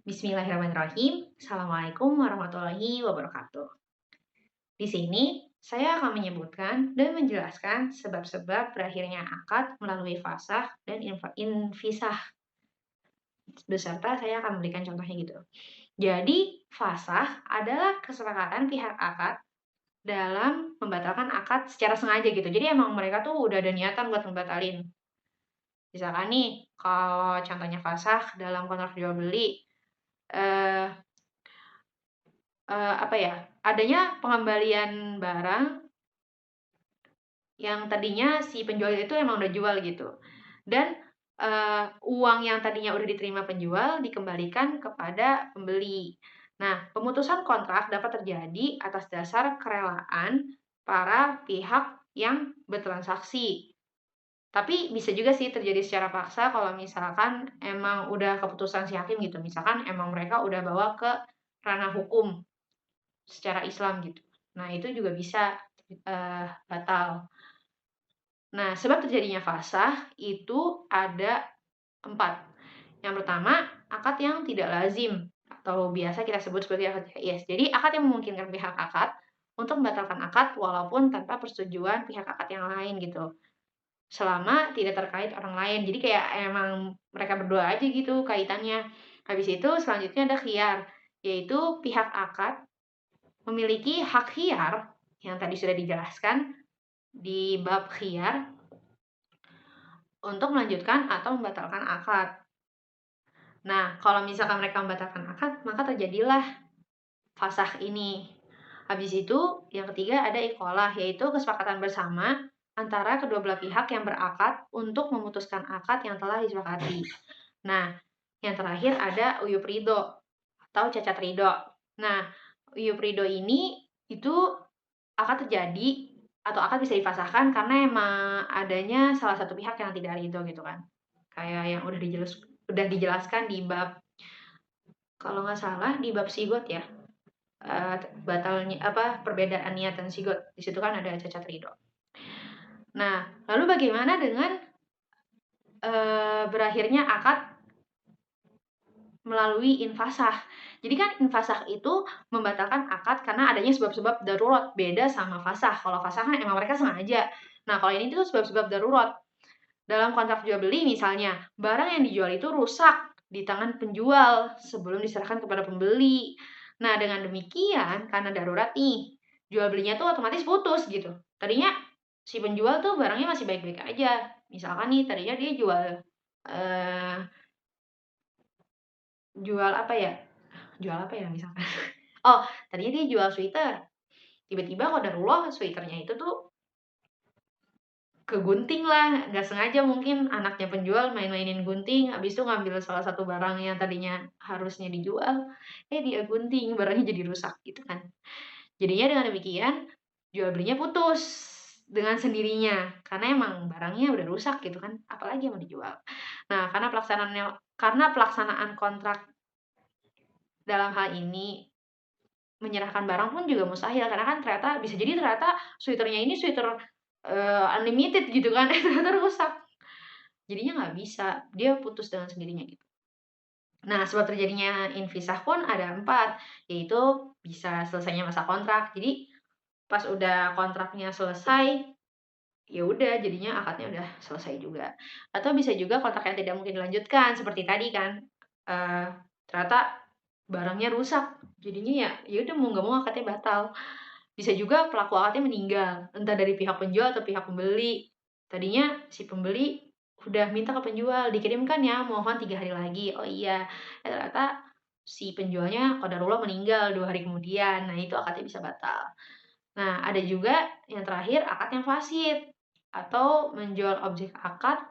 Bismillahirrahmanirrahim. Assalamualaikum warahmatullahi wabarakatuh. Di sini, saya akan menyebutkan dan menjelaskan sebab-sebab berakhirnya akad melalui fasakh dan infisah. Beserta saya akan memberikan contohnya gitu. Jadi, fasakh adalah kesepakatan pihak akad dalam membatalkan akad secara sengaja gitu. Jadi emang mereka tuh udah ada niatan buat ngebatalin. Misalkan nih, kalau contohnya fasakh dalam kontrak jual beli, eh, apa ya, adanya pengembalian barang yang tadinya si penjual itu emang udah jual gitu. Dan, uang yang tadinya udah diterima penjual dikembalikan kepada pembeli. Nah, pemutusan kontrak dapat terjadi atas dasar kerelaan para pihak yang bertransaksi. Tapi bisa juga sih terjadi secara paksa kalau misalkan emang udah keputusan si hakim gitu, misalkan emang mereka udah bawa ke ranah hukum secara Islam gitu. Nah, itu juga bisa, batal. Nah, sebab terjadinya fasakh itu ada 4. Yang pertama, akad yang tidak lazim atau biasa kita sebut sebagai akad jaiz. Jadi, akad yang memungkinkan pihak akad untuk membatalkan akad walaupun tanpa persetujuan pihak akad yang lain gitu. Selama tidak terkait orang lain. Jadi kayak emang mereka berdua aja gitu kaitannya. Habis itu selanjutnya ada khiyar, yaitu pihak akad memiliki hak khiyar yang tadi sudah dijelaskan di bab khiyar untuk melanjutkan atau membatalkan akad. Nah, kalau misalkan mereka membatalkan akad, maka terjadilah fasakh ini. Habis itu, yang ketiga ada iqalah, yaitu kesepakatan bersama antara kedua belah pihak yang berakad untuk memutuskan akad yang telah disepakati. Nah, yang terakhir ada uyub ridho atau cacat ridho. Nah, uyub ridho ini itu akad terjadi atau akad bisa difasahkan karena emang adanya salah satu pihak yang tidak ridho gitu kan. Kayak yang udah dijelaskan di bab, kalau nggak salah di bab sigot ya, batalnya apa, perbedaan niat dan sigot. Di situ kan ada cacat ridho. Nah, lalu bagaimana dengan, berakhirnya akad melalui infasakh? Jadi kan infasakh itu membatalkan akad karena adanya sebab-sebab darurat, beda sama fasakh. Kalau fasakh kan emang mereka sengaja. Nah, kalau ini tuh sebab-sebab darurat. Dalam kontrak jual beli misalnya, barang yang dijual itu rusak di tangan penjual sebelum diserahkan kepada pembeli. Nah, dengan demikian karena darurat nih, jual belinya tuh otomatis putus gitu. Tadinya si penjual tuh barangnya masih baik-baik aja. Misalkan nih tadinya dia eh jual apa ya misalkan? Oh, tadinya dia jual sweater. Tiba-tiba qadarullah sweaternya itu tuh kegunting lah, nggak sengaja mungkin anaknya penjual main-mainin gunting, habis itu ngambil salah satu barang yang tadinya harusnya dijual, dia gunting, barangnya jadi rusak gitu kan. Jadinya dengan demikian, jual belinya putus dengan sendirinya, karena emang barangnya udah rusak gitu kan, apalagi yang mau dijual. Nah, karena pelaksanaan kontrak dalam hal ini menyerahkan barang pun juga mustahil, karena kan ternyata sweater-nya ini sweater, unlimited gitu kan, ternyata rusak. Jadinya nggak bisa, dia putus dengan sendirinya gitu. Nah, sebab terjadinya infisah pun ada 4, yaitu bisa selesainya masa kontrak. Jadi pas udah kontraknya selesai, ya udah jadinya akadnya udah selesai juga. Atau bisa juga kontrak yang tidak mungkin dilanjutkan seperti tadi kan, eee, ternyata barangnya rusak, jadinya ya udah mau nggak mau akadnya batal. Bisa juga pelaku akadnya meninggal, entah dari pihak penjual atau pihak pembeli. Tadinya si pembeli udah minta ke penjual, "Dikirimkan ya, mohon 3 hari lagi." Oh iya, ternyata si penjualnya qadarullah meninggal 2 hari kemudian. Nah, itu akadnya bisa batal. Nah, ada juga yang terakhir akad yang fasid atau menjual objek akad,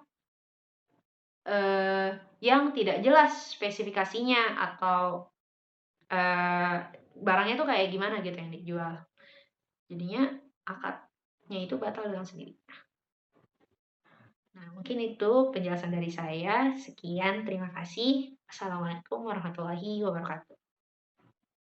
yang tidak jelas spesifikasinya atau, eee, barangnya tuh kayak gimana gitu yang dijual. Jadinya akadnya itu batal dengan sendirinya. Nah, mungkin itu penjelasan dari saya. Sekian, terima kasih. Assalamualaikum warahmatullahi wabarakatuh.